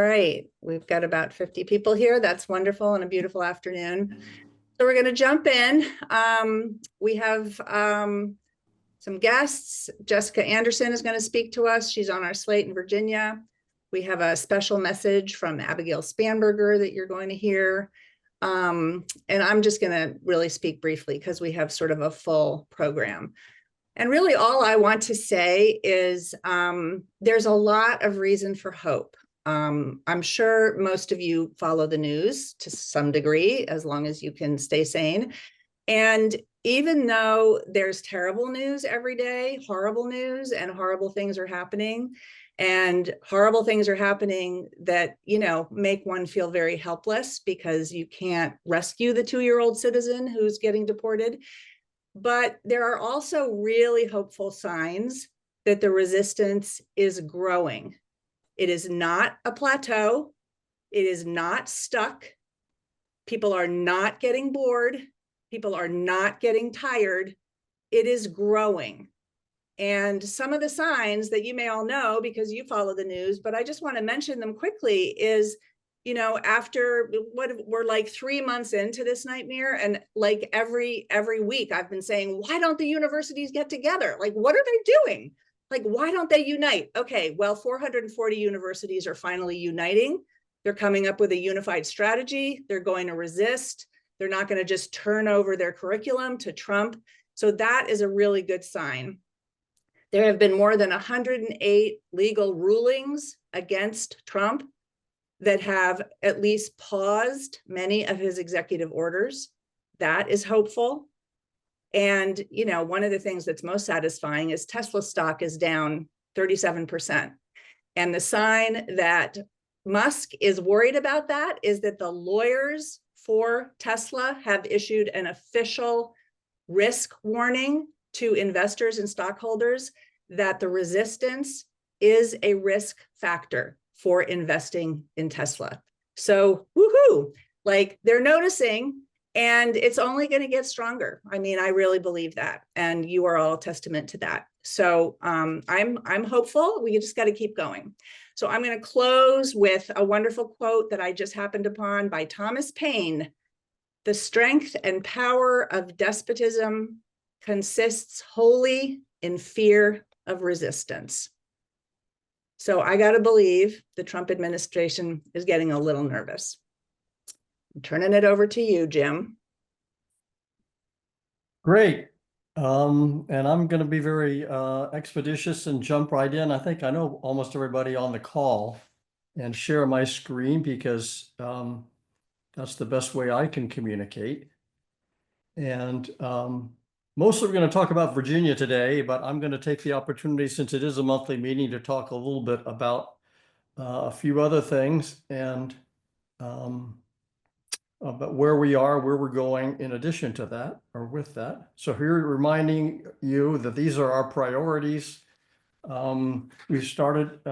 right, we've got about 50 people here. That's wonderful and a beautiful afternoon. So we're going to jump in. We have some guests. Jessica Anderson is going to speak to us. She's on our slate in Virginia. We have a special message from Abigail Spanberger that you're going to hear. And I'm just going to really speak briefly because we have sort of a full program. And really all I want to say is there's a lot of reason for hope. I'm sure most of you follow the news to some degree, as long as you can stay sane. And even though there's terrible news every day, horrible news, and horrible things are happening, and horrible things are happening that, make one feel very helpless because you can't rescue the 2-year-old citizen who's getting deported. But there are also really hopeful signs that the resistance is growing. It is not a plateau. It is not stuck. People are not getting bored. People are not getting tired. It is growing. And some of the signs that you may all know because you follow the news, but I just want to mention them quickly is, after we're like 3 months into this nightmare, and like every week I've been saying, why don't the universities get together? Like, what are they doing? Like, why don't they unite? Okay, well, 440 universities are finally uniting. They're coming up with a unified strategy. They're going to resist. They're not going to just turn over their curriculum to Trump. So that is a really good sign. There have been more than 108 legal rulings against Trump that have at least paused many of his executive orders. That is hopeful. And, one of the things that's most satisfying is Tesla stock is down 37%. And the sign that Musk is worried about that is that the lawyers for Tesla have issued an official risk warning to investors and stockholders that the resistance is a risk factor for investing in Tesla. So, woohoo, like they're noticing, and it's only going to get stronger. I mean, I really believe that, and you are all a testament to that. So I'm hopeful. We just got to keep going. So I'm going to close with a wonderful quote that I just happened upon by Thomas Paine. The strength and power of despotism consists wholly in fear of resistance. So I got to believe the Trump administration is getting a little nervous. I'm turning it over to you, Jim. Great. And I'm going to be very expeditious and jump right in. I think I know almost everybody on the call, and share my screen because that's the best way I can communicate. And mostly we're going to talk about Virginia today, but I'm going to take the opportunity, since it is a monthly meeting, to talk a little bit about a few other things and about where we are, where we're going in addition to that, or with that. So here, reminding you that these are our priorities. We started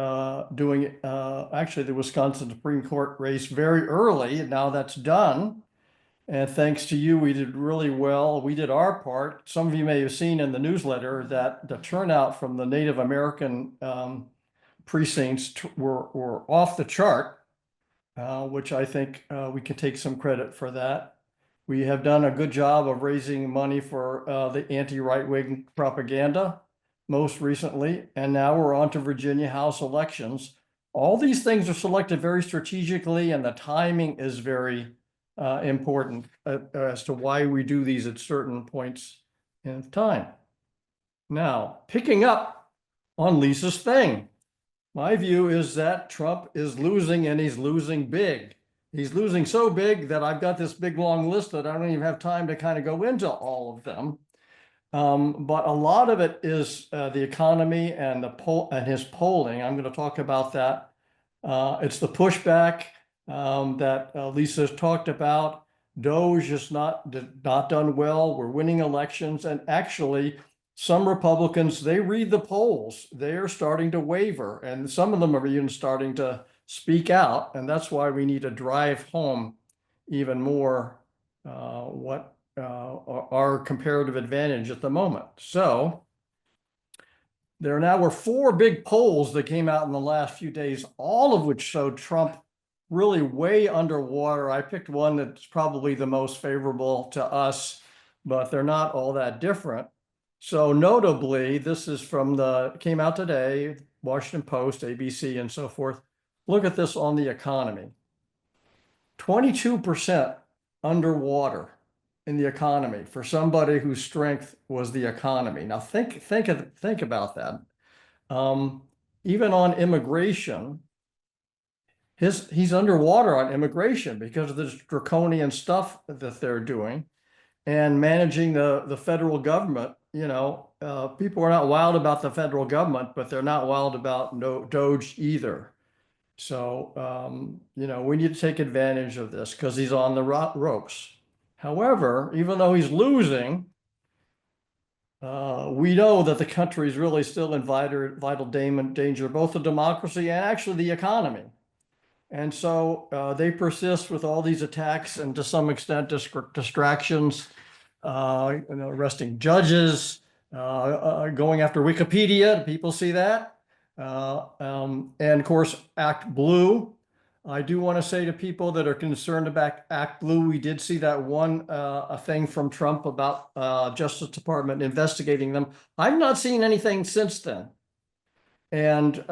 doing actually the Wisconsin Supreme Court race very early, and now that's done. And thanks to you, we did really well. We did our part. Some of you may have seen in the newsletter that the turnout from the Native American precincts were off the chart, which I think we can take some credit for that. We have done a good job of raising money for the anti-right-wing propaganda most recently, and now we're on to Virginia House elections. All these things are selected very strategically, and the timing is very important as to why we do these at certain points in time. Now, picking up on Lisa's thing, my view is that Trump is losing, and he's losing big. He's losing so big that I've got this big long list that I don't even have time to kind of go into all of them. But a lot of it is the economy and his polling. I'm going to talk about that. It's the pushback that Lisa's talked about. Doge is not done well. We're winning elections, and actually, some Republicans, they read the polls. They are starting to waver, and some of them are even starting to speak out. And that's why we need to drive home even more what our comparative advantage at the moment. So There now were 4 big polls that came out in the last few days, all of which showed Trump really way underwater. I picked one that's probably the most favorable to us, but they're not all that different. So notably, this is came out today, Washington Post, ABC, and so forth. Look at this on the economy. 22% underwater in the economy for somebody whose strength was the economy. Now think about that. Even on immigration, he's underwater on immigration because of this draconian stuff that they're doing, and managing the federal government. People are not wild about the federal government, but they're not wild about Doge either. So, we need to take advantage of this because he's on the ropes. However, even though he's losing, we know that the country is really still in vital danger, both the democracy and actually the economy. And so they persist with all these attacks and to some extent distractions, arresting judges, going after Wikipedia. People see that. And of course, Act Blue. I do want to say to people that are concerned about Act Blue, we did see that one a thing from Trump about Justice Department investigating them. I've not seen anything since then. And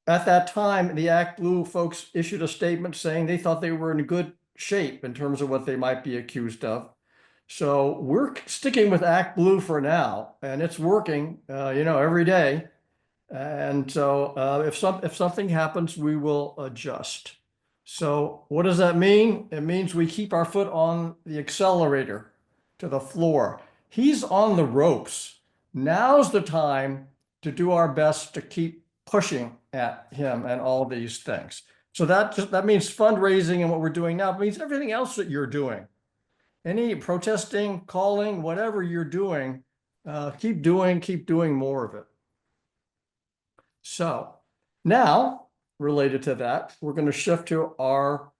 at that time, the Act Blue folks issued a statement saying they thought they were in good shape in terms of what they might be accused of. So we're sticking with Act Blue for now, and it's working, every day. And so if something happens, we will adjust. So what does that mean? It means we keep our foot on the accelerator to the floor. He's on the ropes. Now's the time to do our best to keep pushing at him and all these things. So that means fundraising and what we're doing now. It means everything else that you're doing. Any protesting, calling, whatever you're doing, keep doing more of it. So now, related to that, we're going to shift to our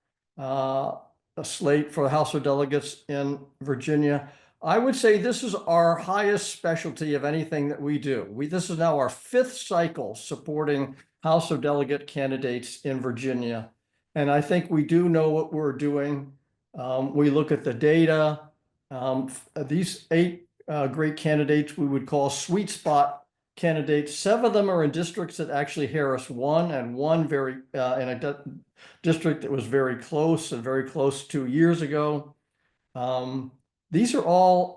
slate for the House of Delegates in Virginia. I would say this is our highest specialty of anything that we do. This is now our 5th cycle supporting House of Delegate candidates in Virginia. And I think we do know what we're doing. We look at the data. These 8 great candidates we would call sweet spot candidates. 7 of them are in districts that actually Harris won, and one very in a district that was very close 2 years ago. These are all,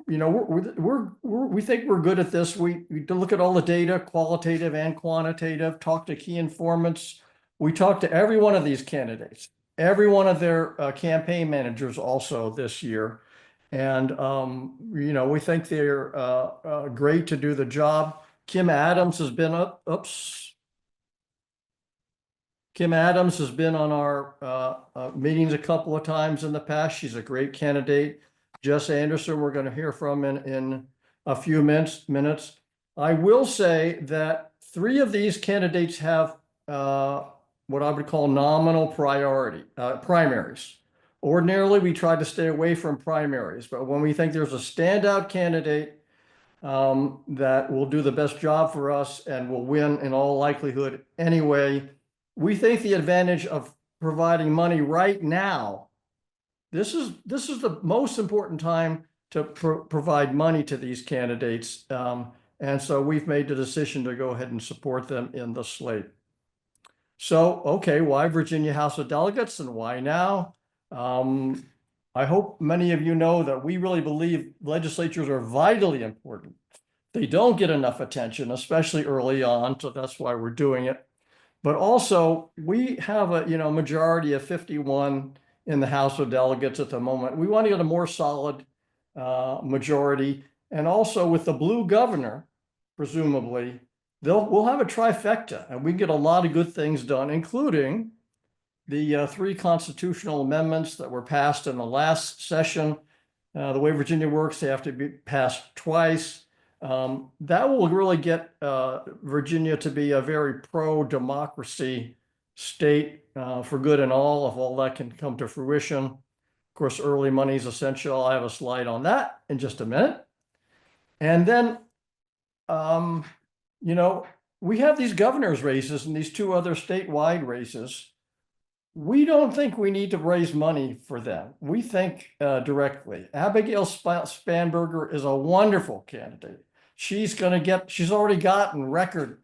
we think we're good at this. We look at all the data, qualitative and quantitative, talk to key informants. We talk to every one of these candidates, every one of their campaign managers also this year. And, we think they're great to do the job. Kim Adams has been Kim Adams has been on our meetings a couple of times in the past. She's a great candidate. Jessica Anderson, we're going to hear from in a few minutes. I will say that 3 of these candidates have what I would call nominal primaries. Ordinarily, we try to stay away from primaries, but when we think there's a standout candidate that will do the best job for us and will win in all likelihood anyway, we think the advantage of providing money right now, this is the most important time to provide money to these candidates. And so we've made the decision to go ahead and support them in the slate. So, okay, why Virginia House of Delegates and why now? I hope many of you know that we really believe legislatures are vitally important. They don't get enough attention, especially early on, so that's why we're doing it. But also, we have a majority of 51 in the House of Delegates at the moment. We want to get a more solid majority. And also with the blue governor, presumably, we'll have a trifecta, and we can get a lot of good things done, including the 3 constitutional amendments that were passed in the last session. The way Virginia works, they have to be passed twice. That will really get Virginia to be a very pro-democracy state for good and all, if all that can come to fruition. Of course, early money is essential. I have a slide on that in just a minute. And then you know, we have these governor's races and these two other statewide races. We don't think we need to raise money for them. We think directly. Abigail Spanberger is a wonderful candidate. She's already gotten record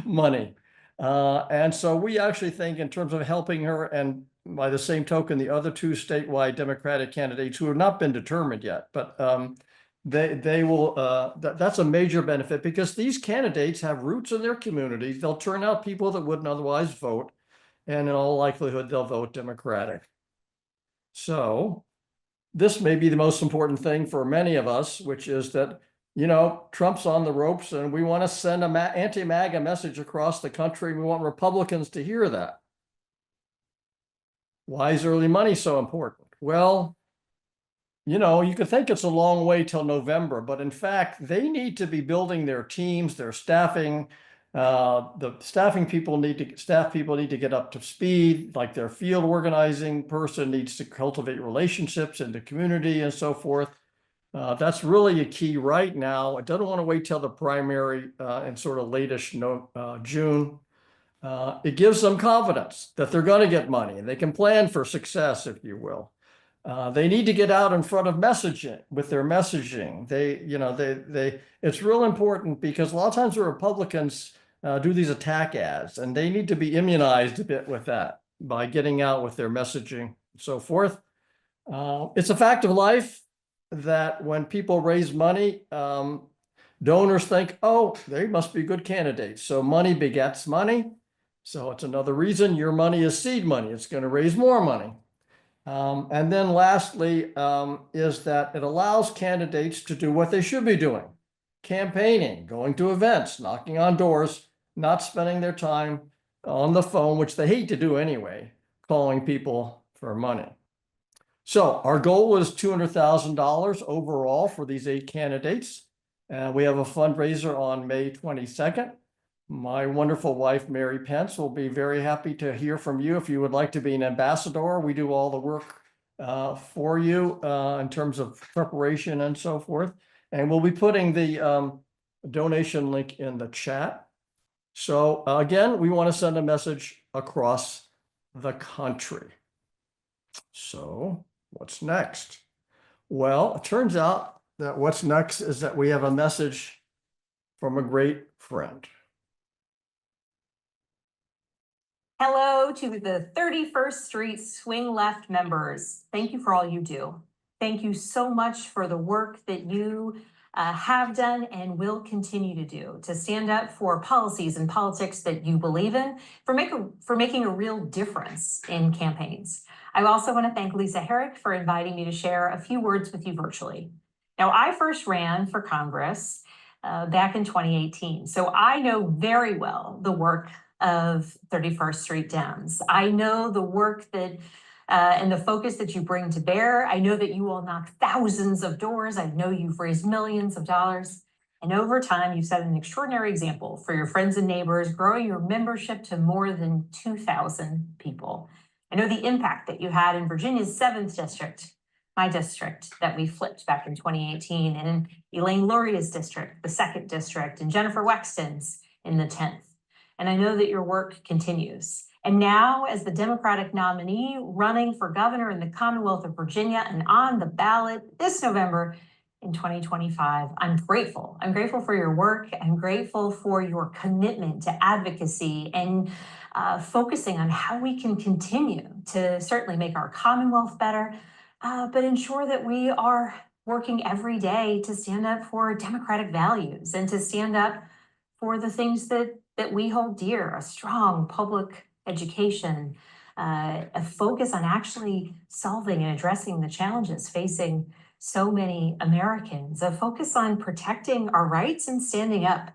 money. And so we actually think in terms of helping her, and by the same token, the other two statewide Democratic candidates who have not been determined yet, but they will, that's a major benefit because these candidates have roots in their communities. They'll turn out people that wouldn't otherwise vote, and in all likelihood, they'll vote Democratic. So this may be the most important thing for many of us, which is that, you know, Trump's on the ropes and we want to send an anti-MAGA message across the country. We want Republicans to hear that. Why is early money so important? Well, you know, you could think it's a long way till November, but in fact, they need to be building their teams, their staffing. The staff people need to get up to speed, like their field organizing person needs to cultivate relationships in the community and so forth. That's really a key right now. It doesn't want to wait till the primary in sort of latish June. It gives them confidence that they're going to get money and they can plan for success, if you will. They need to get out in front of messaging with their messaging. It's real important because a lot of times the Republicans do these attack ads and they need to be immunized a bit with that by getting out with their messaging and so forth. It's a fact of life that when people raise money, donors think, oh, they must be good candidates. So money begets money. So it's another reason your money is seed money. It's going to raise more money. And then lastly, is that it allows candidates to do what they should be doing. Campaigning, going to events, knocking on doors, not spending their time on the phone, which they hate to do anyway, calling people for money. So our goal was $200,000 overall for these 8 candidates. We have a fundraiser on May 22nd. My wonderful wife, Mary Pence, will be very happy to hear from you if you would like to be an ambassador. We do all the work for you in terms of preparation and so forth. And we'll be putting the donation link in the chat. So again, we want to send a message across the country. So what's next? Well, it turns out that what's next is that we have a message from a great friend. Hello to the 31st Street Swing Left members. Thank you for all you do. Thank you so much for the work that you have done and will continue to do to stand up for policies and politics that you believe in, for making a real difference in campaigns. I also want to thank Lisa Herrick for inviting me to share a few words with you virtually. Now, I first ran for Congress back in 2018, so I know very well the work of 31st Street Dems. I know the work that and the focus that you bring to bear. I know that you all knock thousands of doors. I know you've raised millions of dollars. And over time, you've set an extraordinary example for your friends and neighbors, growing your membership to more than 2,000 people. I know the impact that you had in Virginia's 7th district, my district that we flipped back in 2018, and in Elaine Luria's district, the 2nd district, and Jennifer Wexton's in the 10th. And I know that your work continues. And now, as the Democratic nominee running for governor in the Commonwealth of Virginia and on the ballot this November in 2025, I'm grateful. I'm grateful for your work. I'm grateful for your commitment to advocacy and focusing on how we can continue to certainly make our Commonwealth better, but ensure that we are working every day to stand up for democratic values and to stand up for the things that we hold dear: a strong public education, a focus on actually solving and addressing the challenges facing so many Americans, a focus on protecting our rights and standing up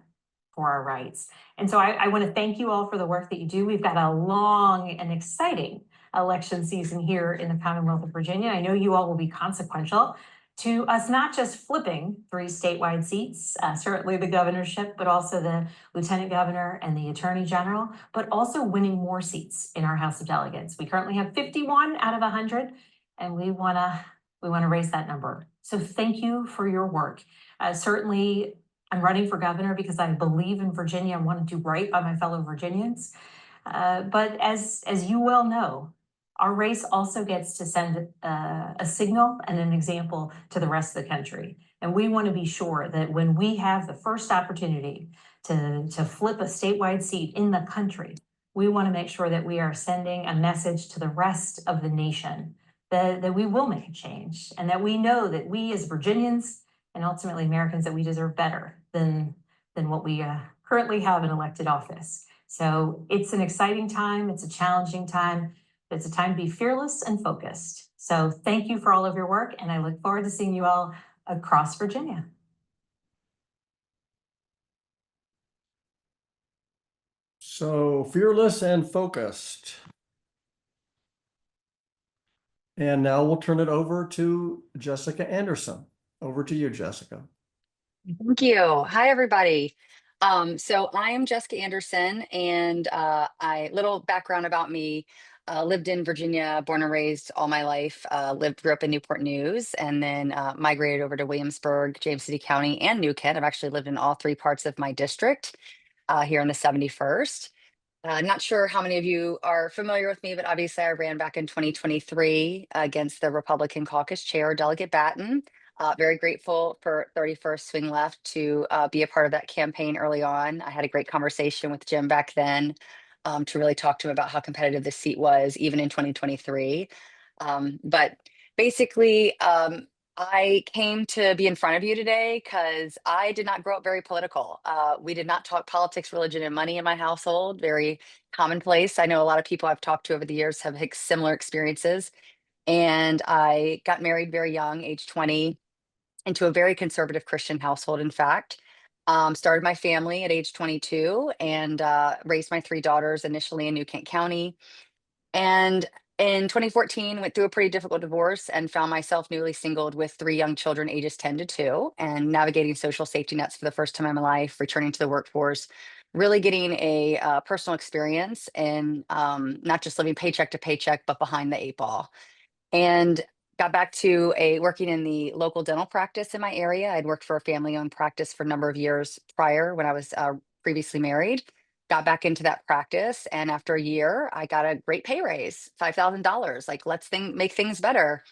for our rights. And so I want to thank you all for the work that you do. We've got a long and exciting election season here in the Commonwealth of Virginia. I know you all will be consequential to us not just flipping 3 statewide seats, certainly the governorship, but also the lieutenant governor and the attorney general, but also winning more seats in our House of Delegates. We currently have 51 out of 100, and we wanna raise that number. So thank you for your work. Certainly, I'm running for governor because I believe in Virginia and want to do right by my fellow Virginians. But as you well know, our race also gets to send a signal and an example to the rest of the country. And we want to be sure that when we have the first opportunity to flip a statewide seat in the country, we want to make sure that we are sending a message to the rest of the nation that we will make a change, and that we know that we as Virginians and ultimately Americans, that we deserve better than what we currently have in elected office. So it's an exciting time. It's a challenging time. It's a time to be fearless and focused. So thank you for all of your work, and I look forward to seeing you all across Virginia. So fearless and focused. And now we'll turn it over to Jessica Anderson. Over to you, Jessica. Thank you. Hi, everybody. So I am Jessica Anderson, and little background about me. Lived in Virginia, born and raised all my life. Grew up in Newport News, and then migrated over to Williamsburg, James City County, and New Kent. I've actually lived in all three parts of my district here in the 71st. Not sure how many of you are familiar with me, but obviously I ran back in 2023 against the Republican caucus chair, Delegate Batten. Very grateful for 31st Swing Left to be a part of that campaign early on. I had a great conversation with Jim back then to really talk to him about how competitive this seat was, even in 2023. But basically, I came to be in front of you today because I did not grow up very political. We did not talk politics, religion, and money in my household. Very commonplace. I know a lot of people I've talked to over the years have had similar experiences. And I got married very young, age 20, into a very conservative Christian household, in fact. Started my family at age 22 and raised my three daughters initially in New Kent County. And in 2014, went through a pretty difficult divorce and found myself newly singled with three young children, ages 10 to 2, and navigating social safety nets for the first time in my life, returning to the workforce, really getting a personal experience and not just living paycheck to paycheck, but behind the eight ball. And got back to working in the local dental practice in my area. I'd worked for a family-owned practice for a number of years prior when I was previously married. Got back into that practice, and after a year, I got a great pay raise, $5,000. Like, make things better.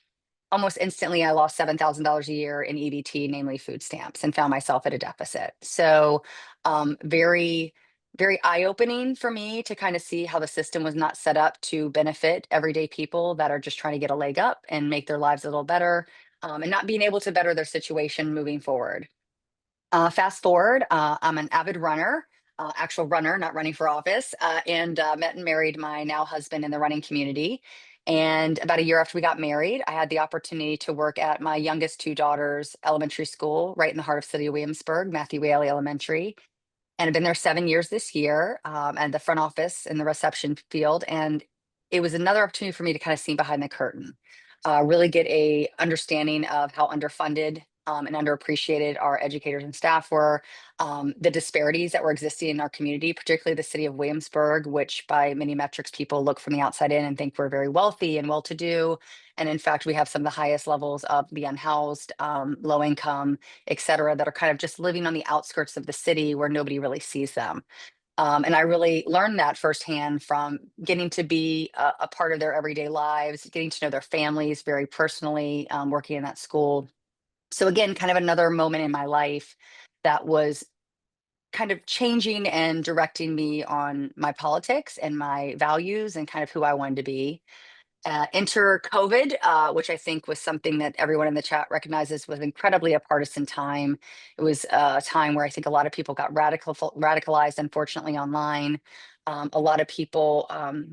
Almost instantly, I lost $7,000 a year in EBT, namely food stamps, and found myself at a deficit. So, very, very eye-opening for me to kind of see how the system was not set up to benefit everyday people that are just trying to get a leg up and make their lives a little better, and not being able to better their situation moving forward. Fast forward, I'm an avid runner, actual runner, not running for office, and met and married my now husband in the running community. And about a year after we got married, I had the opportunity to work at my youngest two daughters' elementary school, right in the heart of city of Williamsburg, Matthew Whaley Elementary. And I've been there 7 years this year, and the front office in the reception field. And it was another opportunity for me to kind of see behind the curtain, really get a understanding of how underfunded and underappreciated our educators and staff were, the disparities that were existing in our community, particularly the city of Williamsburg, which by many metrics, people look from the outside in and think we're very wealthy and well-to-do. And in fact, we have some of the highest levels of the unhoused, low income, et cetera, that are kind of just living on the outskirts of the city where nobody really sees them. And I really learned that firsthand from getting to be a part of their everyday lives, getting to know their families very personally, working in that school. So again, kind of another moment in my life that was kind of changing and directing me on my politics and my values and kind of who I wanted to be. Enter COVID, which I think was something that everyone in the chat recognizes was incredibly a partisan time. It was a time where I think a lot of people got radicalized, unfortunately, online. A lot of people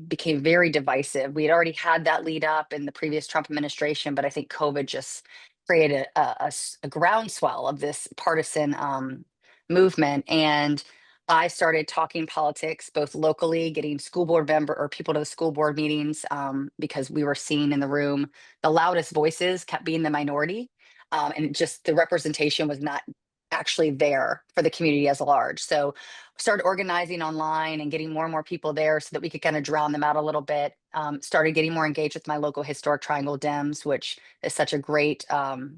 became very divisive. We had already had that lead up in the previous Trump administration, but I think COVID just created a groundswell of this partisan movement. And I started talking politics both locally, getting school board member or people to the school board meetings, because we were seeing in the room the loudest voices kept being the minority, and just the representation was not actually there for the community as a large. So started organizing online and getting more and more people there so that we could kind of drown them out a little bit. Started getting more engaged with my local Historic Triangle Dems, which is such a great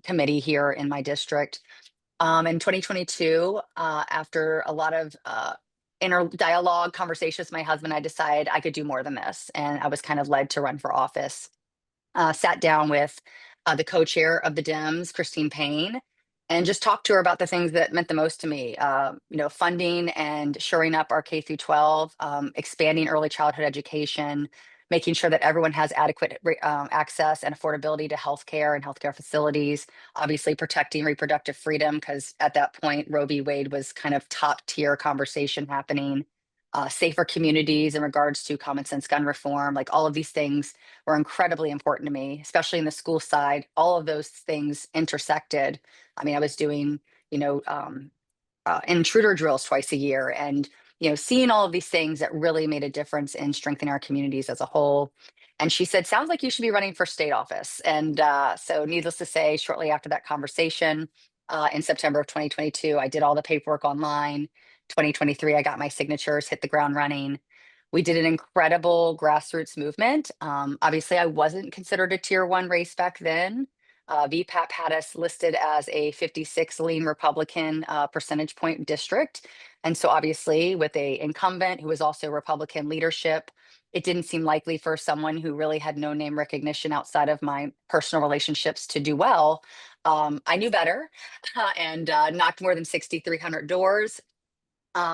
committee here in my district. In 2022, after a lot of inner dialogue conversations with my husband, I decided I could do more than this. And I was kind of led to run for office. Sat down with the co-chair of the Dems, Christine Payne, and just talked to her about the things that meant the most to me. Funding and shoring up our K through 12, expanding early childhood education, making sure that everyone has adequate access and affordability to healthcare and healthcare facilities. Obviously, protecting reproductive freedom, because at that point, Roe v. Wade was kind of top tier conversation happening. Safer communities in regards to common sense gun reform, like all of these things were incredibly important to me, especially in the school side. All of those things intersected. I mean, I was doing, intruder drills twice a year, and seeing all of these things that really made a difference in strengthening our communities as a whole. And she said, sounds like you should be running for state office. And so needless to say, shortly after that conversation, in September of 2022, I did all the paperwork online. 2023, I got my signatures, hit the ground running. We did an incredible grassroots movement. Obviously, I wasn't considered a tier 1 race back then. VPAP had us listed as a 56 lean Republican percentage point district. And so obviously with a incumbent who was also Republican leadership, it didn't seem likely for someone who really had no name recognition outside of my personal relationships to do well. I knew better and knocked more than 6,300 doors.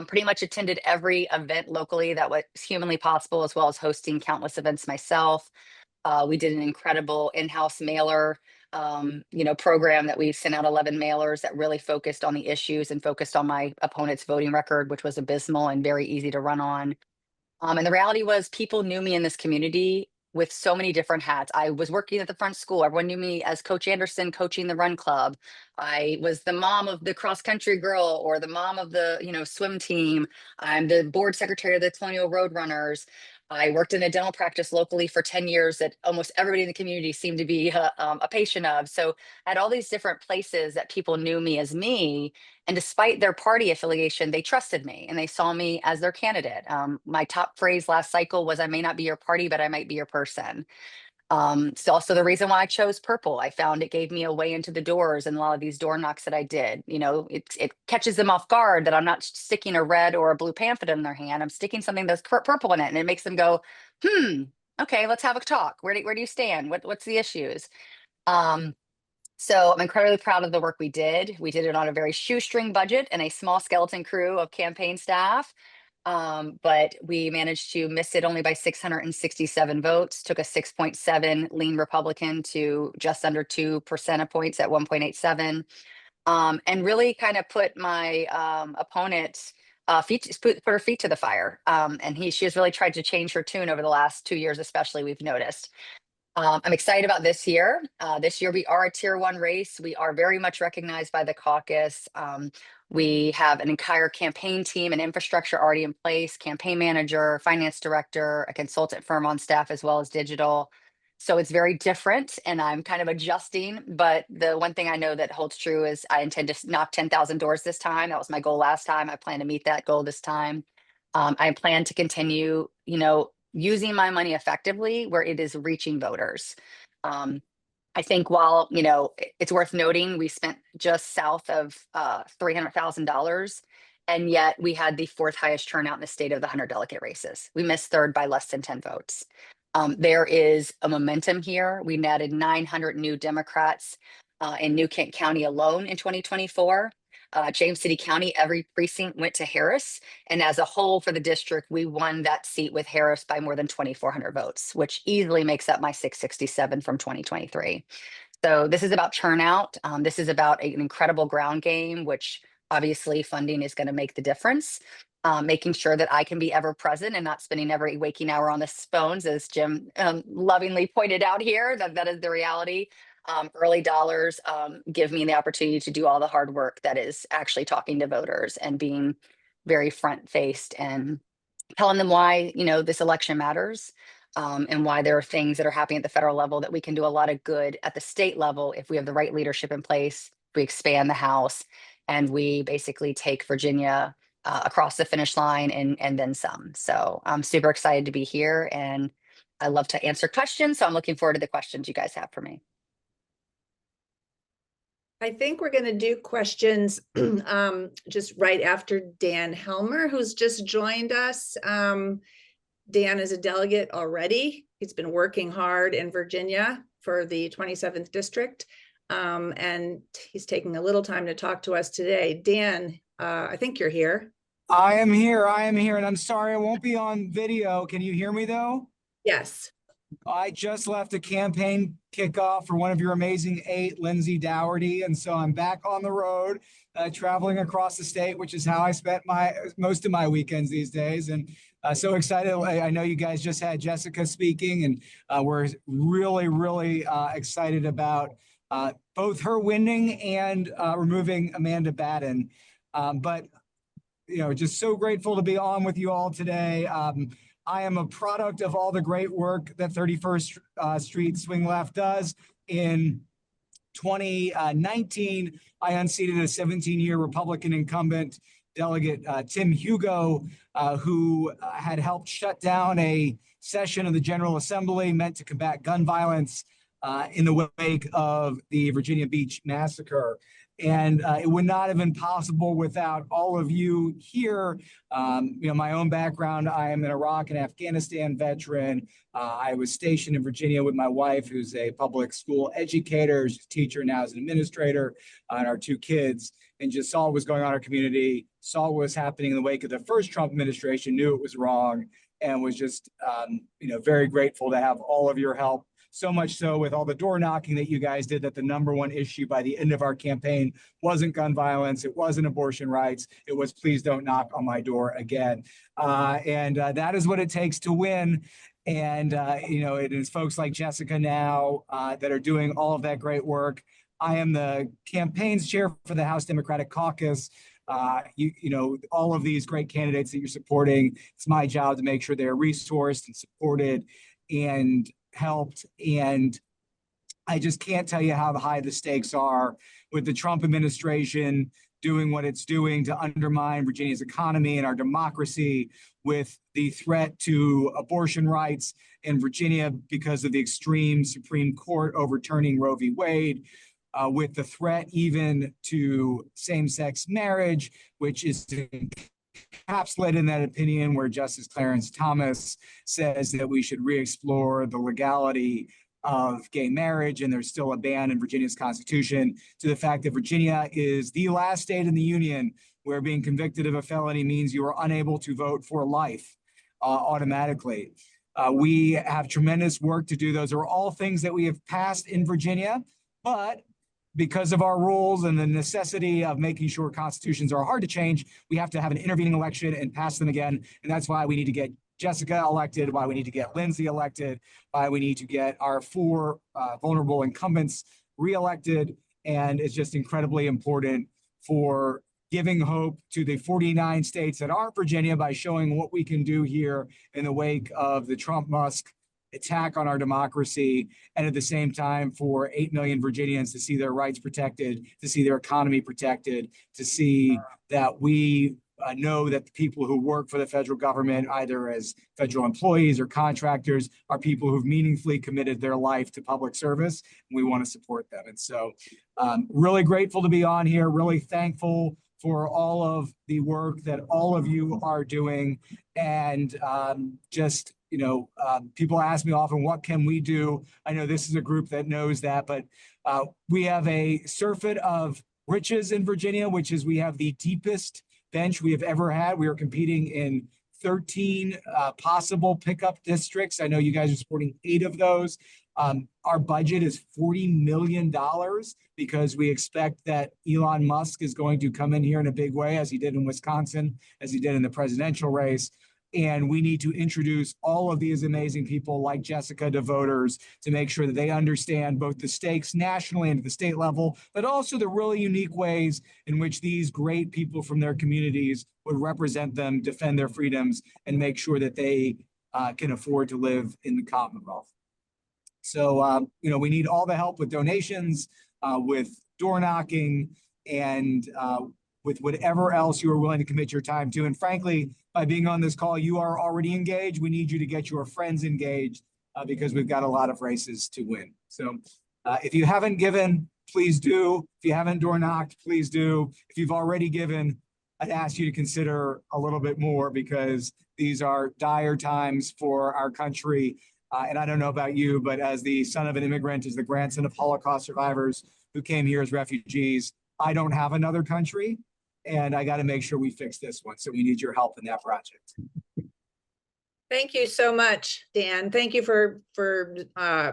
Pretty much attended every event locally that was humanly possible, as well as hosting countless events myself. We did an incredible in-house mailer, program that we sent out 11 mailers that really focused on the issues and focused on my opponent's voting record, which was abysmal and very easy to run on. And the reality was people knew me in this community with so many different hats. I was working at the front school. Everyone knew me as Coach Anderson coaching the run club. I was the mom of the cross country girl or the mom of the, swim team. I'm the board secretary of the Colonial Road Runners. I worked in a dental practice locally for 10 years that almost everybody in the community seemed to be a patient of. So I had all these different places that people knew me as me. And despite their party affiliation, they trusted me and they saw me as their candidate. My top phrase last cycle was, I may not be your party, but I might be your person. It's also the reason why I chose purple. I found it gave me a way into the doors and a lot of these door knocks that I did. It catches them off guard that I'm not sticking a red or a blue pamphlet in their hand. I'm sticking something that's purple in it, and it makes them go, okay, let's have a talk. Where do you stand? What's the issues? So I'm incredibly proud of the work we did. We did it on a very shoestring budget and a small skeleton crew of campaign staff. But we managed to miss it only by 667 votes, took a 6.7 lean Republican to just under 2% of points at 1.87. And really kind of put my opponent put her feet to the fire. And she has really tried to change her tune over the last 2 years, especially, we've noticed. I'm excited about this year. This year we are a tier 1 race. We are very much recognized by the caucus. We have an entire campaign team and infrastructure already in place, campaign manager, finance director, a consultant firm on staff, as well as digital. So it's very different and I'm kind of adjusting, but the one thing I know that holds true is I intend to knock 10,000 doors this time. That was my goal last time. I plan to meet that goal this time. I plan to continue, using my money effectively where it is reaching voters. I think while, it's worth noting, we spent just south of $300,000, and yet we had the 4th highest turnout in the state of the 100 delegate races. We missed 3rd by less than 10 votes. There is a momentum here. We netted 900 new Democrats in New Kent County alone in 2024. James City County, every precinct went to Harris. And as a whole for the district, we won that seat with Harris by more than 2,400 votes, which easily makes up my 667 from 2023. So this is about turnout. This is about an incredible ground game, which obviously funding is going to make the difference. Making sure that I can be ever present and not spending every waking hour on the phones, as Jim lovingly pointed out here, that is the reality. Early dollars give me the opportunity to do all the hard work that is actually talking to voters and being very front faced and telling them why, this election matters, and why there are things that are happening at the federal level that we can do a lot of good at the state level if we have the right leadership in place, we expand the House, and we basically take Virginia across the finish line and then some. So I'm super excited to be here, and I love to answer questions. So I'm looking forward to the questions you guys have for me. I think we're going to do questions just right after Dan Helmer, who's just joined us. Dan is a delegate already. He's been working hard in Virginia for the 27th district. And he's taking a little time to talk to us today. Dan, I think you're here. I am here, and I'm sorry I won't be on video. Can you hear me though? Yes. I just left a campaign kickoff for one of your amazing 8, Lindsay Dougherty, and so I'm back on the road, traveling across the state, which is how I spent most of my weekends these days. And so excited. I know you guys just had Jessica speaking, and we're really excited about both her winning and removing Amanda Batten. But just so grateful to be on with you all today. I am a product of all the great work that 31st Street Swing Left does. In 2019, I unseated a 17-year Republican incumbent delegate, Tim Hugo, who had helped shut down a session of the General Assembly meant to combat gun violence in the wake of the Virginia Beach massacre. And it would not have been possible without all of you here. My own background, I am an Iraq and Afghanistan veteran. I was stationed in Virginia with my wife, who's a public school educator, she's a teacher, now as an administrator, and our 2 kids, and just saw what was going on in our community, saw what was happening in the wake of the first Trump administration, knew it was wrong, and was just, very grateful to have all of your help. So much so with all the door knocking that you guys did, that the #1 issue by the end of our campaign wasn't gun violence, it wasn't abortion rights, it was please don't knock on my door again. And that is what it takes to win. And, it is folks like Jessica now that are doing all of that great work. I am the campaigns chair for the House Democratic Caucus. All of these great candidates that you're supporting, it's my job to make sure they're resourced and supported and helped. And I just can't tell you how high the stakes are with the Trump administration doing what it's doing to undermine Virginia's economy and our democracy, with the threat to abortion rights in Virginia because of the extreme Supreme Court overturning Roe v. Wade, with the threat even to same-sex marriage, which is encapsulated in that opinion where Justice Clarence Thomas says that we should re-explore the legality of gay marriage, and there's still a ban in Virginia's constitution, to the fact that Virginia is the last state in the union where being convicted of a felony means you are unable to vote for life automatically. We have tremendous work to do. Those are all things that we have passed in Virginia, but because of our rules and the necessity of making sure constitutions are hard to change, we have to have an intervening election and pass them again. And that's why we need to get Jessica elected, why we need to get Lindsay elected, why we need to get our 4 vulnerable incumbents reelected. And it's just incredibly important for giving hope to the 49 states that aren't Virginia by showing what we can do here in the wake of the Trump-Musk attack on our democracy, and at the same time for 8 million Virginians to see their rights protected, to see their economy protected, to see that we know that the people who work for the federal government, either as federal employees or contractors, are people who've meaningfully committed their life to public service, and we want to support them. And so really grateful to be on here, really thankful for all of the work that all of you are doing. And people ask me often, what can we do? I know this is a group that knows that, but we have a surfeit of riches in Virginia, which is we have the deepest bench we have ever had. We are competing in 13 possible pickup districts. I know you guys are supporting 8 of those. Our budget is $40 million because we expect that Elon Musk is going to come in here in a big way, as he did in Wisconsin, as he did in the presidential race. And we need to introduce all of these amazing people like Jessica to voters to make sure that they understand both the stakes nationally and at the state level, but also the really unique ways in which these great people from their communities would represent them, defend their freedoms, and make sure that they can afford to live in the Commonwealth. So, we need all the help with donations, with door knocking, and with whatever else you are willing to commit your time to. And frankly, by being on this call, you are already engaged. We need you to get your friends engaged because we've got a lot of races to win. So if you haven't given please do. If you haven't door knocked, please do. If you've already given, I'd ask you to consider a little bit more, because these are dire times for our country. And I don't know about you, but as the son of an immigrant, as the grandson of Holocaust survivors who came here as refugees, I don't have another country, and I got to make sure we fix this one. So we need your help in that project. Thank you so much, Dan. Thank you for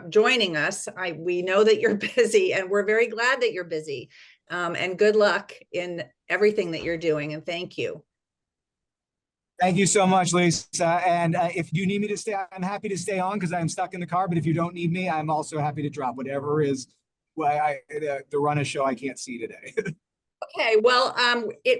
joining us. We know that you're busy, and we're very glad that you're busy. And good luck in everything that you're doing. And thank you. Thank you so much, Lisa. And if you need me to stay, I'm happy to stay on because I'm stuck in the car. But if you don't need me, I'm also happy to drop whatever is the run a show I can't see today. Okay, well,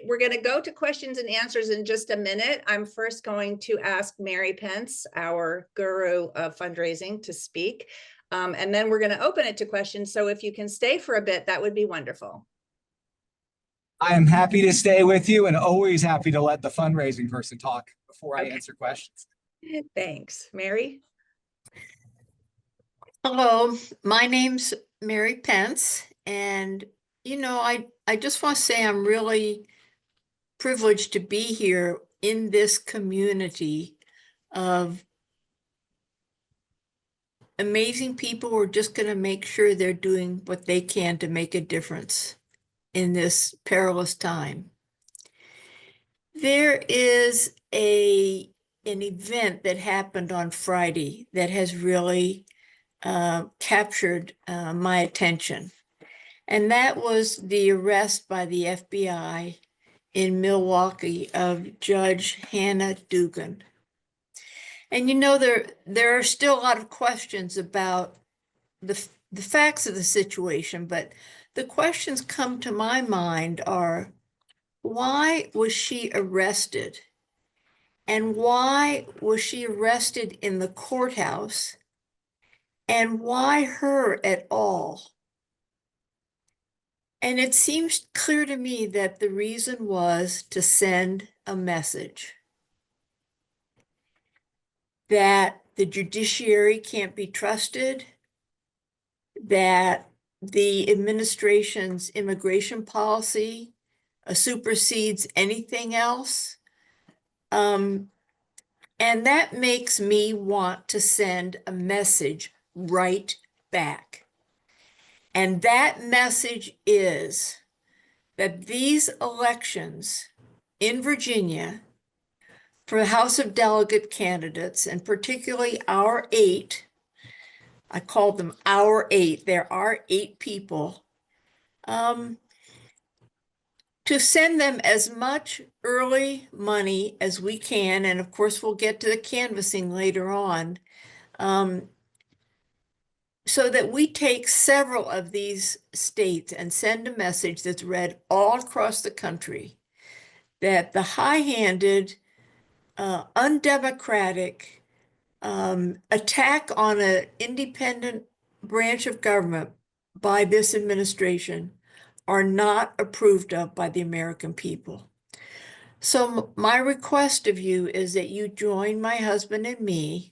we're going to go to questions and answers in just a minute. I'm first going to ask Mary Pence, our guru of fundraising, to speak. And then we're going to open it to questions. So if you can stay for a bit, that would be wonderful. I am happy to stay with you, and always happy to let the fundraising person talk before I answer questions. Thanks. Mary? Hello, my name's Mary Pence, and I just want to say I'm really privileged to be here in this community of amazing people who are just going to make sure they're doing what they can to make a difference in this perilous time. There is an event that happened on Friday that has really captured my attention. And that was the arrest by the FBI in Milwaukee of Judge Hannah Dugan. And there are still a lot of questions about the facts of the situation, but the questions come to my mind are, why was she arrested? And why was she arrested in the courthouse? And why her at all? And it seems clear to me that the reason was to send a message that the judiciary can't be trusted, that the administration's immigration policy supersedes anything else. And that makes me want to send a message right back. And that message is that these elections in Virginia for the House of Delegate candidates, and particularly our 8, I called them our 8, there are 8 people, to send them as much early money as we can, and of course we'll get to the canvassing later on, so that we take several of these states and send a message that's read all across the country that the high-handed, undemocratic attack on an independent branch of government by this administration are not approved of by the American people. So my request of you is that you join my husband and me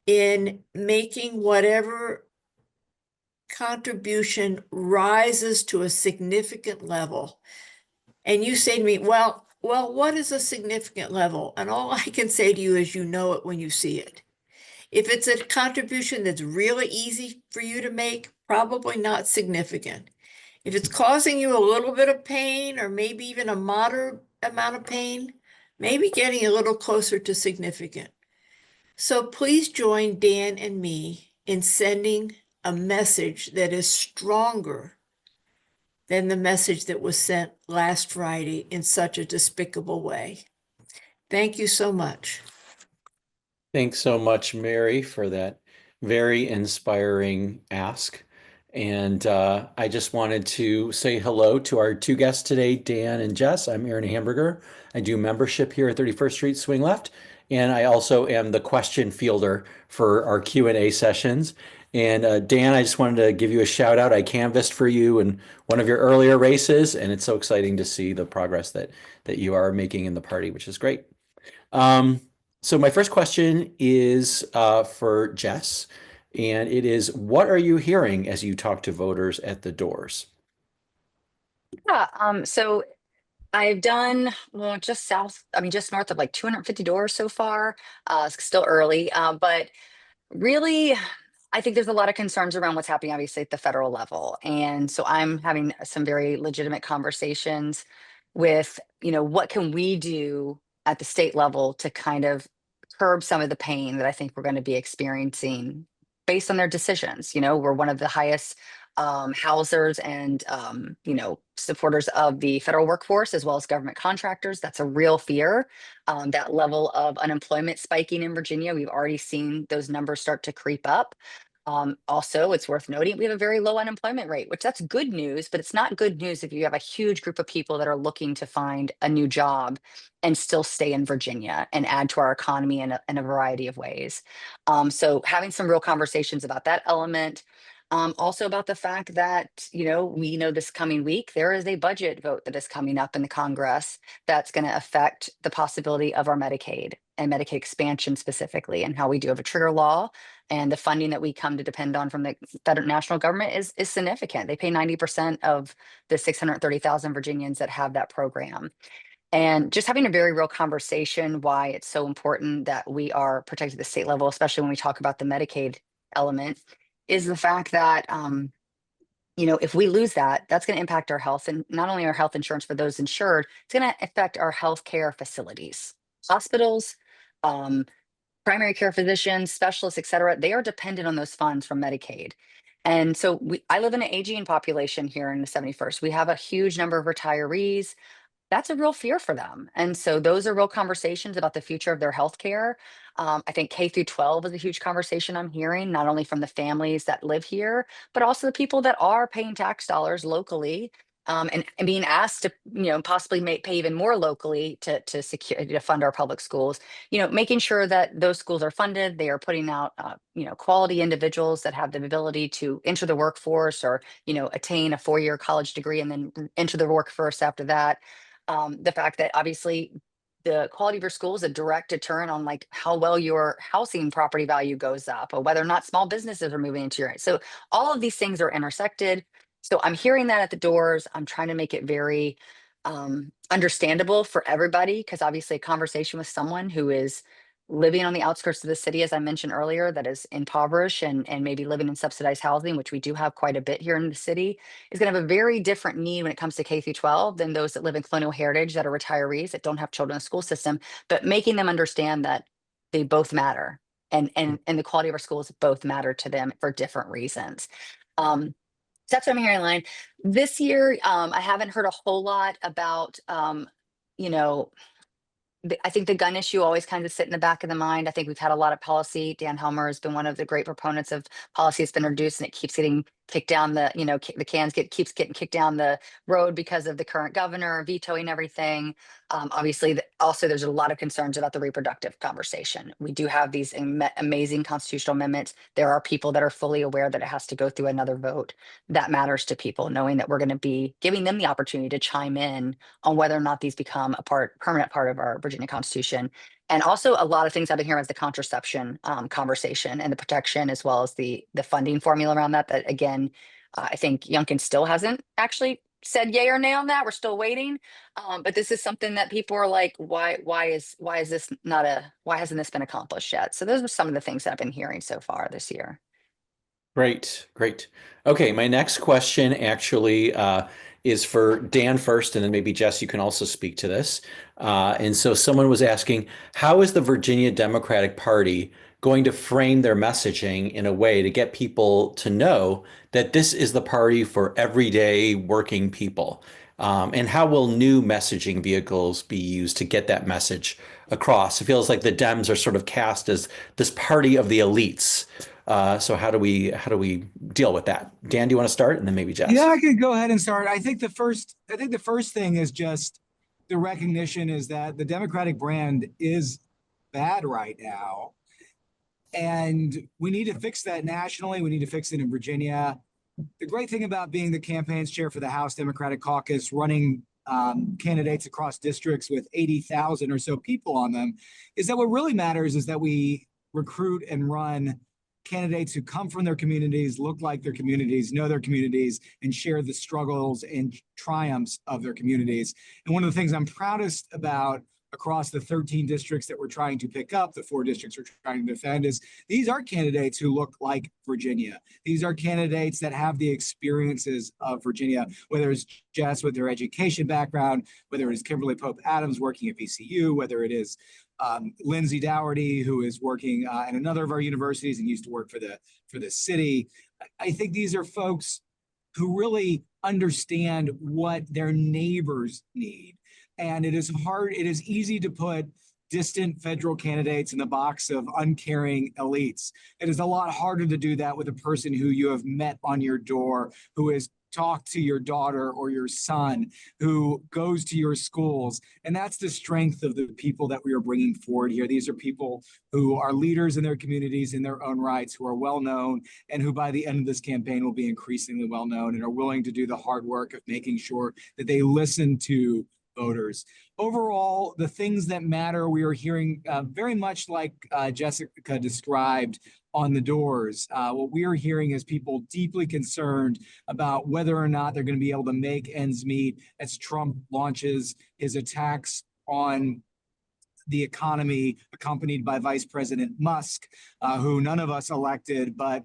in making whatever contribution rises to a significant level. And you say to me, well, what is a significant level? And all I can say to you is, you know it when you see it. If it's a contribution that's really easy for you to make, probably not significant. If it's causing you a little bit of pain, or maybe even a moderate amount of pain, maybe getting a little closer to significant. So please join Dan and me in sending a message that is stronger than the message that was sent last Friday in such a despicable way. Thank you so much. Thanks so much, Mary, for that very inspiring ask. And I just wanted to say hello to our 2 guests today, Dan and Jess. I'm Aaron Hamburger. I do membership here at 31st Street Swing Left. And I also am the question fielder for our Q&A sessions. And Dan, I just wanted to give you a shout out. I canvassed for you in one of your earlier races, and it's so exciting to see the progress that you are making in the party, which is great. So my first question is for Jess. And it is, what are you hearing as you talk to voters at the doors? Yeah, so I've done, well, just north of like 250 doors so far. It's still early, but really, I think there's a lot of concerns around what's happening, obviously, at the federal level. And so I'm having some very legitimate conversations with, what can we do at the state level to kind of curb some of the pain that I think we're going to be experiencing based on their decisions. We're one of the highest housers and, supporters of the federal workforce as well as government contractors. That's a real fear. That level of unemployment spiking in Virginia, we've already seen those numbers start to creep up. Also, it's worth noting we have a very low unemployment rate, which that's good news, but it's not good news if you have a huge group of people that are looking to find a new job and still stay in Virginia and add to our economy in a variety of ways. So having some real conversations about that element. Also about the fact that, we know this coming week, there is a budget vote that is coming up in the Congress that's going to affect the possibility of our Medicaid and Medicaid expansion specifically, and how we do have a trigger law, and the funding that we come to depend on from the federal national government is significant. They pay 90% of the 630,000 Virginians that have that program. And just having a very real conversation why it's so important that we are protected at the state level, especially when we talk about the Medicaid element, is the fact that if we lose that, that's going to impact our health, and not only our health insurance for those insured, it's going to affect our healthcare facilities, hospitals, um, primary care physicians, specialists, et cetera. They are dependent on those funds from Medicaid. And so I live in an aging population here in the 71st. We have a huge number of retirees. That's a real fear for them. And so those are real conversations about the future of their healthcare. I think K through 12 is a huge conversation I'm hearing, not only from the families that live here, but also the people that are paying tax dollars locally, and being asked to, possibly pay even more locally to secure to fund our public schools. Making sure that those schools are funded, they are putting out, quality individuals that have the ability to enter the workforce, or attain a 4-year college degree and then enter the workforce after that. The fact that obviously the quality of your school is a direct deterrent on like how well your housing property value goes up, or whether or not small businesses are moving into your. So all of these things are intersected. So I'm hearing that at the doors. I'm trying to make it very understandable for everybody, because obviously a conversation with someone who is living on the outskirts of the city, as I mentioned earlier, that is impoverished and maybe living in subsidized housing, which we do have quite a bit here in the city, is going to have a very different need when it comes to K through 12 than those that live in colonial heritage, that are retirees, that don't have children in the school system, but making them understand that they both matter, and the quality of our schools both matter to them for different reasons. So that's what I'm hearing, Line. This year, I haven't heard a whole lot about, you know, I think the gun issue always kind of sit in the back of the mind. I think we've had a lot of policy. Dan Helmer has been one of the great proponents of policy that's been introduced, and it keeps getting kicked down the, the keeps getting kicked down the road because of the current governor vetoing everything. Obviously, also there's a lot of concerns about the reproductive conversation. We do have these amazing constitutional amendments. There are people that are fully aware that it has to go through another vote. That matters to people, knowing that we're going to be giving them the opportunity to chime in on whether or not these become a permanent part of our Virginia Constitution. And also a lot of things I've been hearing is the contraception conversation and the protection, as well as the funding formula around that. That again, I think Youngkin still hasn't actually said yay or nay on that. We're still waiting. But this is something that people are like, why hasn't this been accomplished yet? So those are some of the things that I've been hearing so far this year. Great, great. Okay, my next question actually is for Dan first, and then maybe Jess, you can also speak to this. And so someone was asking, how is the Virginia Democratic Party going to frame their messaging in a way to get people to know that this is the party for everyday working people? And how will new messaging vehicles be used to get that message across? It feels like the Dems are sort of cast as this party of the elites. So how do we deal with that? Dan, do you want to start, and then maybe Jess? Yeah, I could go ahead and start. I think the first thing is just the recognition is that the Democratic brand is bad right now, and we need to fix that nationally. We need to fix it in Virginia. The great thing about being the campaigns chair for the House Democratic Caucus, running candidates across districts with 80,000 or so people on them, is that what really matters is that we recruit and run candidates who come from their communities, look like their communities, know their communities, and share the struggles and triumphs of their communities. And one of the things I'm proudest about across the 13 districts that we're trying to pick up, the 4 districts we're trying to defend, is these are candidates who look like Virginia. These are candidates that have the experiences of Virginia, whether it's Jess with their education background, whether it's Kimberly Pope Adams working at VCU, whether it is Lindsay Dougherty, who is working at another of our universities and used to work for the city. I think these are folks who really understand what their neighbors need. And it is easy to put distant federal candidates in the box of uncaring elites. It is a lot harder to do that with a person who you have met on your door, who has talked to your daughter or your son, who goes to your schools. And that's the strength of the people that we are bringing forward here. These are people who are leaders in their communities in their own rights, who are well known, and who by the end of this campaign will be increasingly well known and are willing to do the hard work of making sure that they listen to voters. Overall, the things that matter, we are hearing very much like Jessica described on the doors. What we are hearing is people deeply concerned about whether or not they're going to be able to make ends meet as Trump launches his attacks on the economy, accompanied by Vice President Musk, who none of us elected, but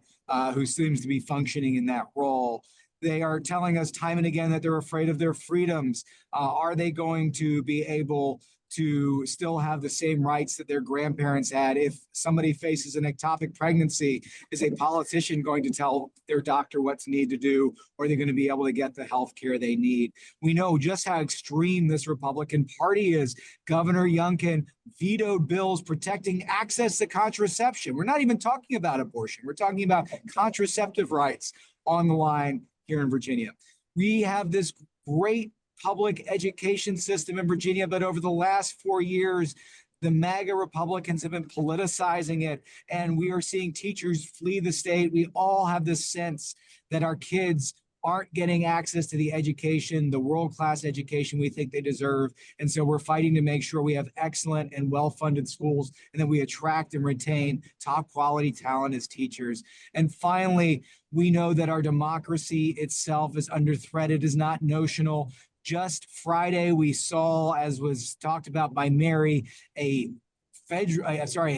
who seems to be functioning in that role. They are telling us time and again that they're afraid of their freedoms. Are they going to be able to still have the same rights that their grandparents had? If somebody faces an ectopic pregnancy, is a politician going to tell their doctor what to need to do? Or are they going to be able to get the health care they need? We know just how extreme this Republican Party is. Governor Youngkin vetoed bills protecting access to contraception. We're not even talking about abortion. We're talking about contraceptive rights on the line here in Virginia. We have this great public education system in Virginia, but over the last 4 years, the MAGA Republicans have been politicizing it, and we are seeing teachers flee the state. We all have this sense that our kids aren't getting access to the education, the world-class education we think they deserve. And so we're fighting to make sure we have excellent and well-funded schools, and that we attract and retain top quality talent as teachers. And finally, we know that our democracy itself is under threat. It is not notional. Just Friday, we saw, as was talked about by Mary, a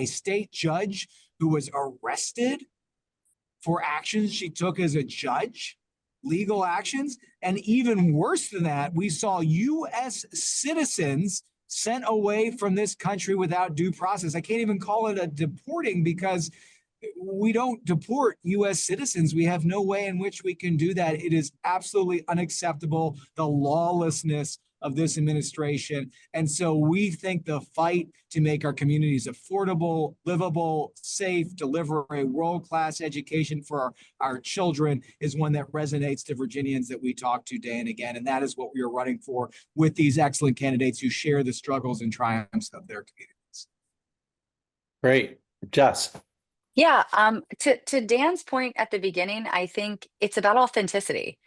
state judge who was arrested for actions she took as a judge, legal actions. And even worse than that, we saw U.S. citizens sent away from this country without due process. I can't even call it a deporting, because we don't deport U.S. citizens. We have no way in which we can do that. It is absolutely unacceptable, the lawlessness of this administration. And so we think the fight to make our communities affordable, livable, safe, deliver a world-class education for our children is one that resonates to Virginians that we talk to day and again. And that is what we are running for with these excellent candidates who share the struggles and triumphs of their communities. Great. Jess. Yeah, to Dan's point at the beginning, I think it's about authenticity.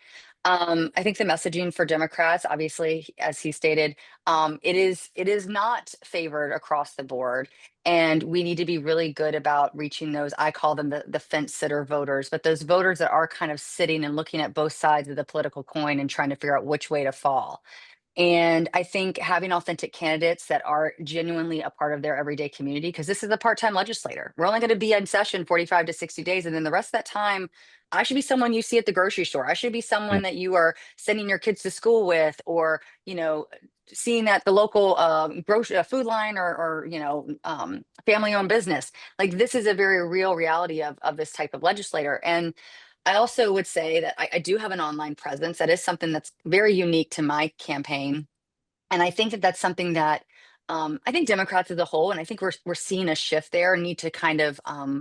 I think the messaging for Democrats, obviously, as he stated, it is not favored across the board, and we need to be really good about reaching those. I call them the fence sitter voters, but those voters that are kind of sitting and looking at both sides of the political coin and trying to figure out which way to fall. And I think having authentic candidates that are genuinely a part of their everyday community, because this is a part-time legislator. We're only going to be in session 45 to 60 days. And then the rest of that time, I should be someone you see at the grocery store. I should be someone that you are sending your kids to school with, or, seeing at the local grocery food line, or family-owned business. Like, this is a very real reality of this type of legislator. And I also would say that I do have an online presence. That is something that's very unique to my campaign. And I think that that's something that I think Democrats as a whole, and I think we're seeing a shift there, need to kind of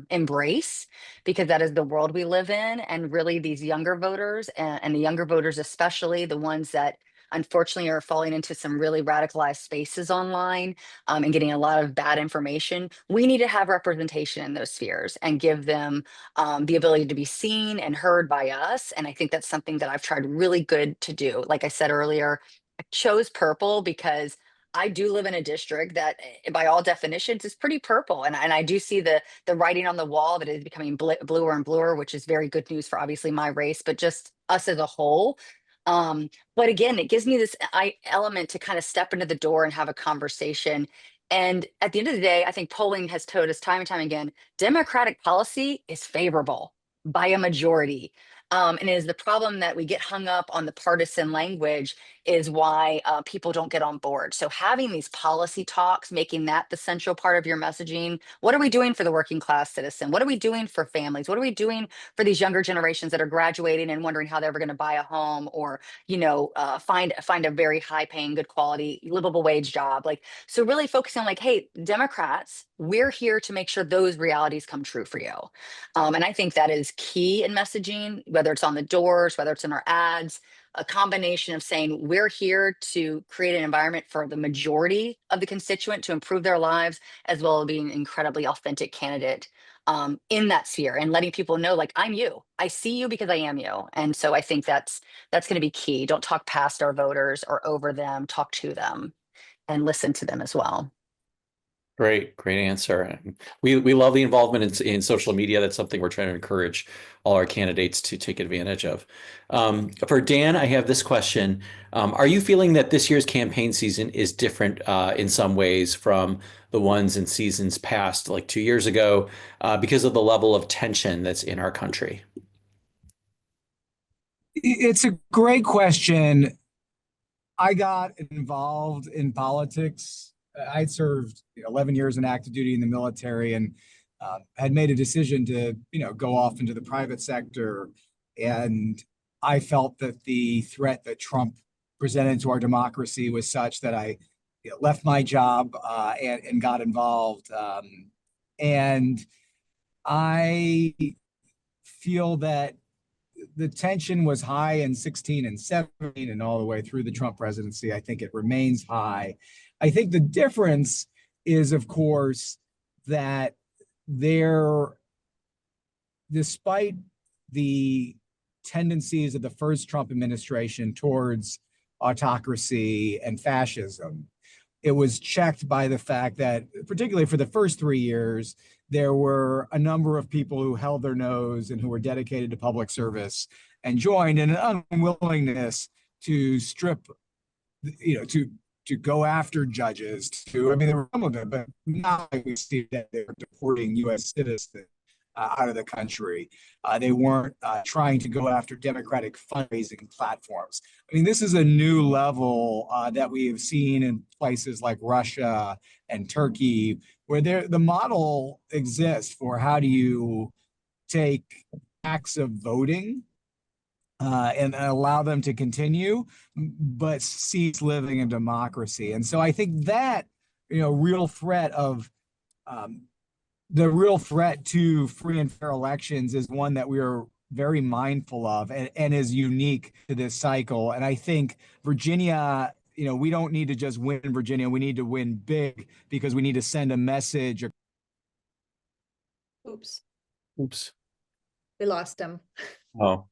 embrace, because that is the world we live in. And really, these younger voters, and the younger voters, especially the ones that unfortunately are falling into some really radicalized spaces online, and getting a lot of bad information. We need to have representation in those spheres and give them the ability to be seen and heard by us. And I think that's something that I've tried really good to do. Like I said earlier, I chose purple because I do live in a district that, by all definitions, is pretty purple, and I do see the writing on the wall that is becoming bluer and bluer, which is very good news for obviously my race, but just us as a whole. But again, it gives me this element to kind of step into the door and have a conversation. And at the end of the day, I think polling has told us time and time again, Democratic policy is favorable by a majority. And it is the problem that we get hung up on the partisan language is why people don't get on board. So having these policy talks, making that the central part of your messaging. What are we doing for the working class citizen? What are we doing for families? What are we doing for these younger generations that are graduating and wondering how they're ever going to buy a home or, find a very high paying, good quality, livable wage job? Like, so really focusing on like, hey, Democrats, we're here to make sure those realities come true for you. And I think that is key in messaging, whether it's on the doors, whether it's in our ads, a combination of saying we're here to create an environment for the majority of the constituent to improve their lives, as well as being an incredibly authentic candidate in that sphere and letting people know, like, I'm you. I see you because I am you. And so I think that's going to be key. Don't talk past our voters or over them, talk to them and listen to them as well. Great answer. We love the involvement in social media. That's something we're trying to encourage all our candidates to take advantage of. For Dan, I have this question. Are you feeling that this year's campaign season is different in some ways from the ones in seasons past, like 2 years ago, because of the level of tension that's in our country? It's a great question. I got involved in politics. I'd served 11 years in active duty in the military and had made a decision to, go off into the private sector. And I felt that the threat that Trump presented to our democracy was such that I left my job and got involved. And I feel that the tension was high in 16 and 17 and all the way through the Trump presidency. I think it remains high. I think the difference is, of course, that despite the tendencies of the first Trump administration towards autocracy and fascism, it was checked by the fact that, particularly for the first 3 years, there were a number of people who held their nose and who were dedicated to public service and joined in an unwillingness to strip, to go after judges. There were some of them, but not like we see that they're deporting U.S. citizens out of the country. They weren't trying to go after Democratic fundraising platforms. This is a new level that we have seen in places like Russia and Turkey, where the model exists for how do you take acts of voting and allow them to continue, but cease living in democracy. And so I think that, real threat of the real threat to free and fair elections is one that we are very mindful of and is unique to this cycle. And I think Virginia, we don't need to just win Virginia. We need to win big because we need to send a message. Oops, We lost him. Oh.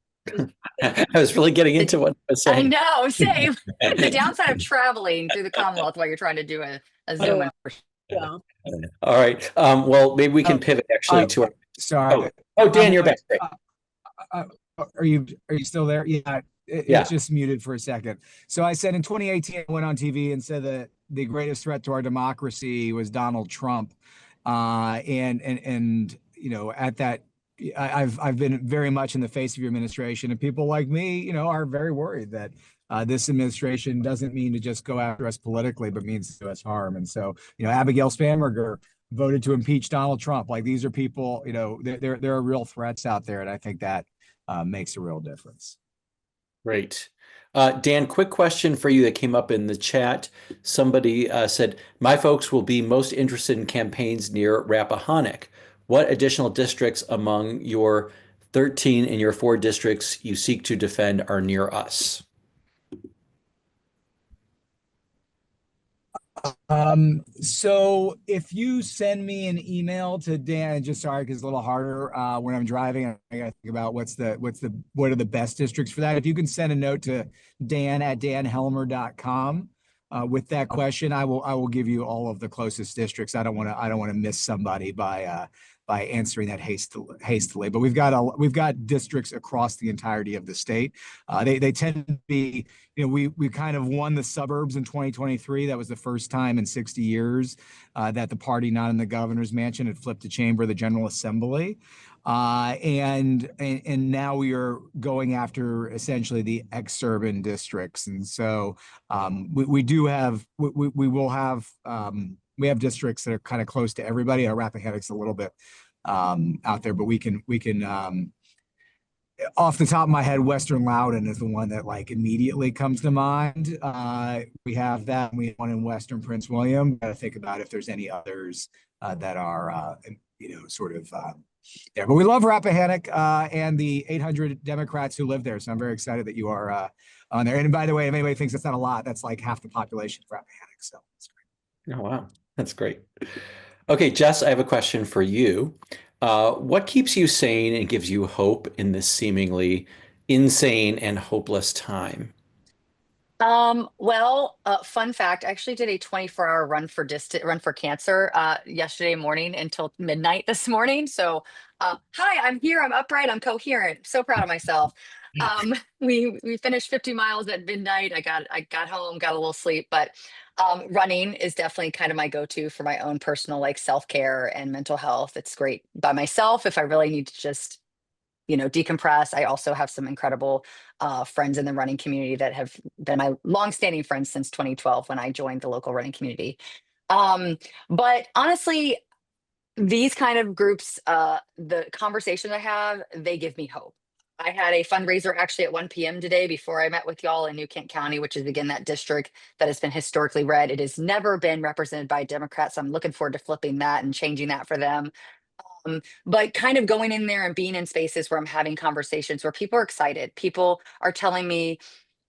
I was really getting into what I was I saying. know, same. The downside of traveling through the Commonwealth while you're trying to do a Zoom in. Yeah. All right. Well, maybe we can pivot actually to our. Sorry. Oh, Dan, you're back. Great. Are you still there? Yeah. It's just muted for a second. So I said in 2018, I went on TV and said that the greatest threat to our democracy was Donald Trump. And at that, I've been very much in the face of your administration, and people like me, are very worried that this administration doesn't mean to just go after us politically, but means to do us harm. And so, Abigail Spanberger voted to impeach Donald Trump. Like, these are people, there are real threats out there, and I think that makes a real difference. Great. Dan, quick question for you that came up in the chat. Somebody said, my folks will be most interested in campaigns near Rappahannock. What additional districts among your 13 and your 4 districts you seek to defend are near us? So if you send me an email to Dan, just sorry, because it's a little harder when I'm driving, I gotta think about what are the best districts for that. If you can send a note to Dan@danhelmer.com, with that question, I will give you all of the closest districts. I don't want to miss somebody by answering that hastily. But we've got districts across the entirety of the state. They tend to be, we kind of won the suburbs in 2023. That was the first time in 60 years that the party not in the governor's mansion had flipped a chamber of the General Assembly. And now we are going after essentially the exurban districts. And so we have districts that are kind of close to everybody. Our Rappahannock's a little bit out there, but we can off the top of my head, Western Loudoun is the one that like immediately comes to mind. We have that. We have one in Western Prince William. Got to think about if there's any others that are sort of there. But we love Rappahannock and the 800 Democrats who live there. So I'm very excited that you are on there. And by the way, if anybody thinks that's not a lot, that's like half the population of Rappahannock. So it's great. Oh, wow. That's great. Okay, Jess, I have a question for you. What keeps you sane and gives you hope in this seemingly insane and hopeless time? Well, fun fact, I actually did a 24-hour run for cancer yesterday morning until midnight this morning. So, hi, I'm here, I'm upright, I'm coherent. So proud of myself. We finished 50 miles at midnight. I got home, got a little sleep, but running is definitely kind of my go-to for my own personal like self-care and mental health. It's great by myself if I really need to just decompress. I also have some incredible friends in the running community that have been my longstanding friends since 2012 when I joined the local running community. But honestly, these kind of groups, the conversations I have, they give me hope. I had a fundraiser actually at 1 p.m. today before I met with y'all in New Kent County, which is again that district that has been historically red. It has never been represented by Democrats. So I'm looking forward to flipping that and changing that for them. But kind of going in there and being in spaces where I'm having conversations where people are excited. People are telling me,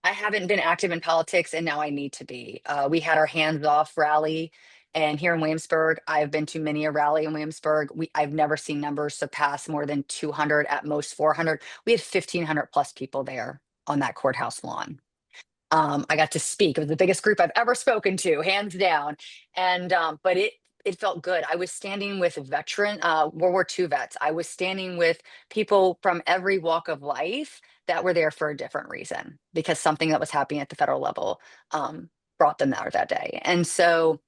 I haven't been active in politics and now I need to be. We had our Hands Off rally, and here in Williamsburg, I've been to many a rally in Williamsburg. I've never seen numbers surpass more than 200, at most 400. We had 1,500 plus people there on that courthouse lawn. I got to speak. It was the biggest group I've ever spoken to, hands down. And but it felt good. I was standing with World War II vets. I was standing with people from every walk of life that were there for a different reason, because something that was happening at the federal level brought them there that day. And so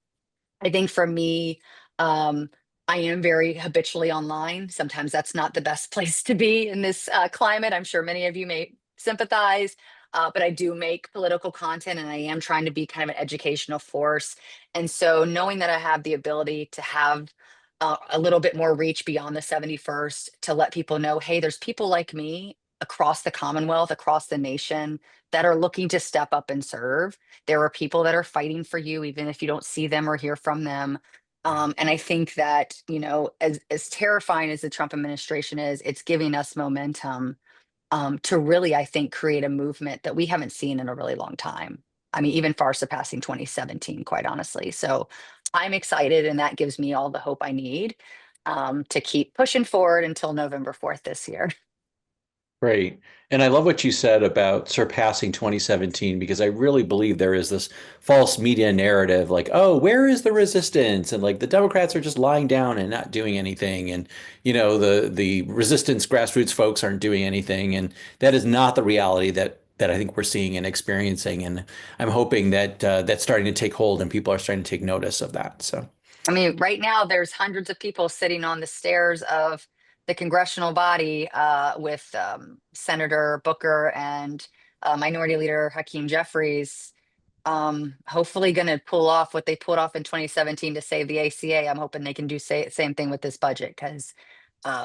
I think for me, I am very habitually online. Sometimes that's not the best place to be in this climate. I'm sure many of you may sympathize, but I do make political content and I am trying to be kind of an educational force. And so knowing that I have the ability to have a little bit more reach beyond the 71st to let people know, hey, there's people like me across the Commonwealth, across the nation that are looking to step up and serve. There are people that are fighting for you, even if you don't see them or hear from them. And I think that, as terrifying as the Trump administration is, it's giving us momentum to really, I think, create a movement that we haven't seen in a really long time. I mean, even far surpassing 2017, quite honestly. So I'm excited, and that gives me all the hope I need to keep pushing forward until November 4th this year. Great. And I love what you said about surpassing 2017, because I really believe there is this false media narrative like, oh, where is the resistance? And like the Democrats are just lying down and not doing anything. And, the resistance grassroots folks aren't doing anything. And that is not the reality that I think we're seeing and experiencing. And I'm hoping that that's starting to take hold and people are starting to take notice of that. So, I mean, right now there's hundreds of people sitting on the stairs of the congressional body with Senator Booker and Minority Leader Hakeem Jeffries, hopefully going to pull off what they pulled off in 2017 to save the ACA. I'm hoping they can do same thing with this budget, because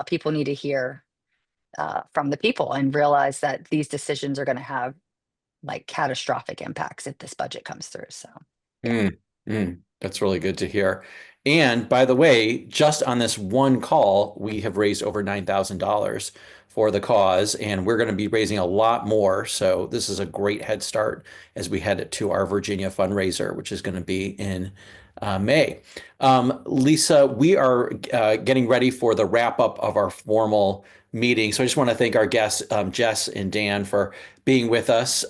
people need to hear from the people and realize that these decisions are going to have like catastrophic impacts if this budget comes through. So, yeah. That's really good to hear. And by the way, just on this one call, we have raised over $9,000 for the cause, and we're going to be raising a lot more. So this is a great head start as we head to our Virginia fundraiser, which is going to be in May. Lisa, we are getting ready for the wrap up of our formal meeting. So I just want to thank our guests, Jess and Dan, for being with us.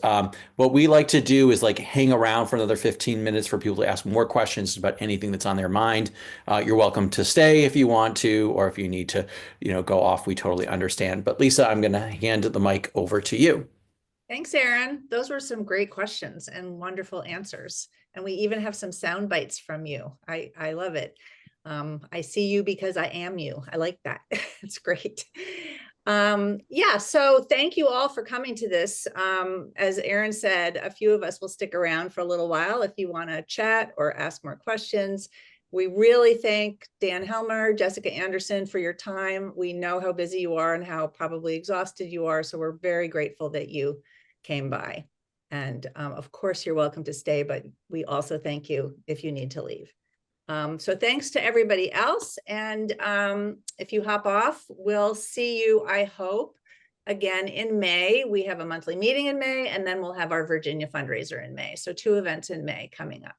What we like to do is like hang around for another 15 minutes for people to ask more questions about anything that's on their mind. You're welcome to stay if you want to, or if you need to, go off, we totally understand. But Lisa, I'm going to hand the mic over to you. Thanks, Aaron. Those were some great questions and wonderful answers. And we even have some sound bites from you. I love it. I see you because I am you. I like that. It's great. Yeah, so thank you all for coming to this. As Aaron said, a few of us will stick around for a little while if you want to chat or ask more questions. We really thank Dan Helmer, Jessica Anderson for your time. We know how busy you are and how probably exhausted you are. So we're very grateful that you came by. And of course, you're welcome to stay, but we also thank you if you need to leave. So thanks to everybody else. And if you hop off, we'll see you, I hope, again in May. We have a monthly meeting in May, and then we'll have our Virginia fundraiser in May. So 2 events in May coming up.